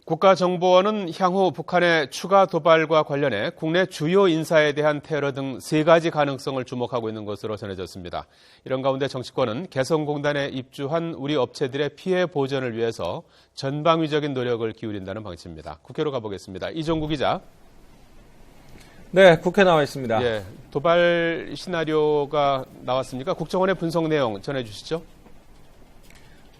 국가정보원은 향후 북한의 추가 도발과 관련해 국내 주요 인사에 대한 테러 등 3가지 가능성을 주목하고 있는 것으로 전해졌습니다. 이런 가운데 정치권은 개성공단에 입주한 우리 업체들의 피해 보전을 위해서 전방위적인 노력을 기울인다는 방침입니다. 국회로 가보겠습니다. 이종구 기자. 네, 국회 나와 있습니다. 예, 도발 시나리오가 나왔습니까? 국정원의 분석 내용 전해주시죠.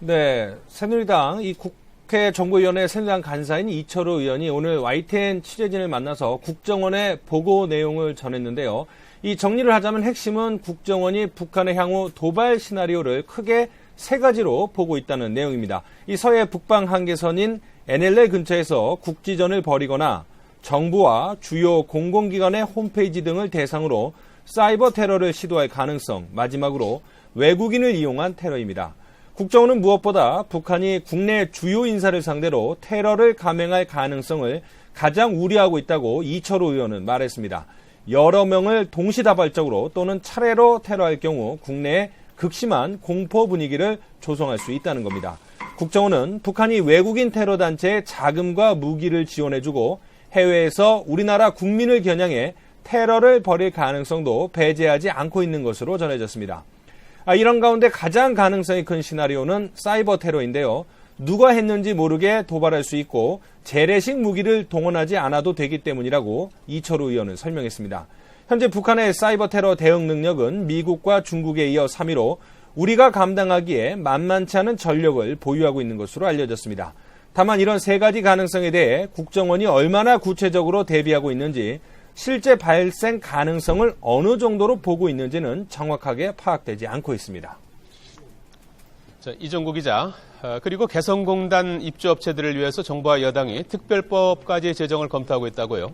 네, 새누리당 국회 정보위원회 새누리당 간사인 이철우 의원이 오늘 YTN 취재진을 만나서 국정원의 보고 내용을 전했는데요. 이 정리를 하자면 핵심은 국정원이 북한의 향후 도발 시나리오를 크게 3가지로 보고 있다는 내용입니다. 이 서해 북방 한계선인 NLL 근처에서 국지전을 벌이거나 정부와 주요 공공기관의 홈페이지 등을 대상으로 사이버 테러를 시도할 가능성, 마지막으로 외국인을 이용한 테러입니다. 국정원은 무엇보다 북한이 국내 주요 인사를 상대로 테러를 감행할 가능성을 가장 우려하고 있다고 이철우 의원은 말했습니다. 여러 명을 동시다발적으로 또는 차례로 테러할 경우 국내에 극심한 공포 분위기를 조성할 수 있다는 겁니다. 국정원은 북한이 외국인 테러 단체에 자금과 무기를 지원해주고 해외에서 우리나라 국민을 겨냥해 테러를 벌일 가능성도 배제하지 않고 있는 것으로 전해졌습니다. 이런 가운데 가장 가능성이 큰 시나리오는 사이버 테러인데요. 누가 했는지 모르게 도발할 수 있고 재래식 무기를 동원하지 않아도 되기 때문이라고 이철우 의원은 설명했습니다. 현재 북한의 사이버 테러 대응 능력은 미국과 중국에 이어 3위로 우리가 감당하기에 만만치 않은 전력을 보유하고 있는 것으로 알려졌습니다. 다만 이런 3가지 가능성에 대해 국정원이 얼마나 구체적으로 대비하고 있는지, 실제 발생 가능성을 어느 정도로 보고 있는지는 정확하게 파악되지 않고 있습니다. 자, 이종구 기자. 그리고 개성공단 입주업체들을 위해서 정부와 여당이 특별법까지 제정을 검토하고 있다고요?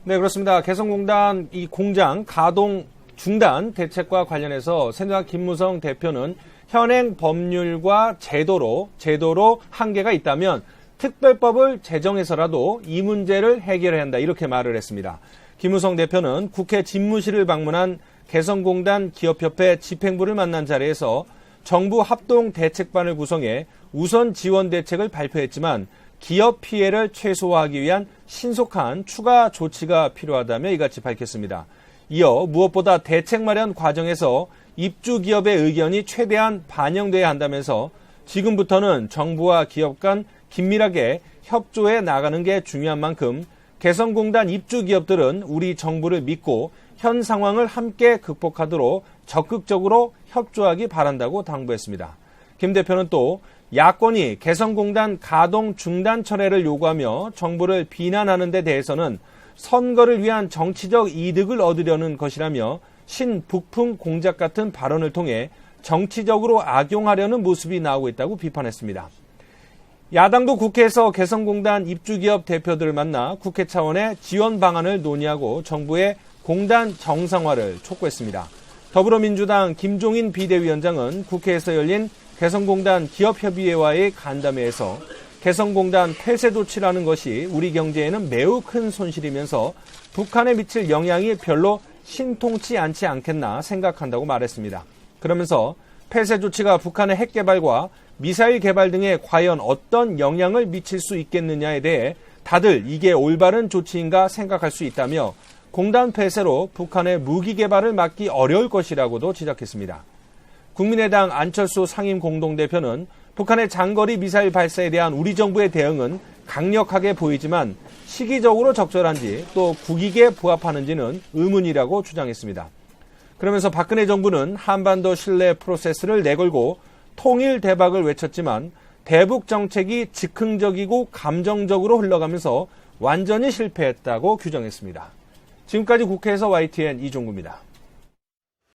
네, 그렇습니다. 개성공단 이 공장 가동 중단 대책과 관련해서 새누리당 김무성 대표는 현행 법률과 제도로 한계가 있다면 특별법을 제정해서라도 이 문제를 해결해야 한다, 이렇게 말을 했습니다. 김무성 대표는 국회 집무실을 방문한 개성공단 기업협회 집행부를 만난 자리에서 정부 합동 대책반을 구성해 우선 지원 대책을 발표했지만 기업 피해를 최소화하기 위한 신속한 추가 조치가 필요하다며 이같이 밝혔습니다. 이어 무엇보다 대책 마련 과정에서 입주 기업의 의견이 최대한 반영돼야 한다면서 지금부터는 정부와 기업 간 긴밀하게 협조해 나가는 게 중요한 만큼 개성공단 입주 기업들은 우리 정부를 믿고 현 상황을 함께 극복하도록 적극적으로 협조하기 바란다고 당부했습니다. 김 대표는 또 야권이 개성공단 가동 중단 철회를 요구하며 정부를 비난하는 데 대해서는 선거를 위한 정치적 이득을 얻으려는 것이라며 신북풍 공작 같은 발언을 통해 정치적으로 악용하려는 모습이 나오고 있다고 비판했습니다. 야당도 국회에서 개성공단 입주기업 대표들을 만나 국회 차원의 지원 방안을 논의하고 정부의 공단 정상화를 촉구했습니다. 더불어민주당 김종인 비대위원장은 국회에서 열린 개성공단 기업협의회와의 간담회에서 개성공단 폐쇄 조치라는 것이 우리 경제에는 매우 큰 손실이면서 북한에 미칠 영향이 별로 신통치 않지 않겠나 생각한다고 말했습니다. 그러면서 폐쇄 조치가 북한의 핵 개발과 미사일 개발 등에 과연 어떤 영향을 미칠 수 있겠느냐에 대해 다들 이게 올바른 조치인가 생각할 수 있다며 공단 폐쇄로 북한의 무기 개발을 막기 어려울 것이라고도 지적했습니다. 국민의당 안철수 상임공동대표는 북한의 장거리 미사일 발사에 대한 우리 정부의 대응은 강력하게 보이지만 시기적으로 적절한지 또 국익에 부합하는지는 의문이라고 주장했습니다. 그러면서 박근혜 정부는 한반도 신뢰 프로세스를 내걸고 통일 대박을 외쳤지만 대북 정책이 즉흥적이고 감정적으로 흘러가면서 완전히 실패했다고 규정했습니다. 지금까지 국회에서 YTN 이종구입니다.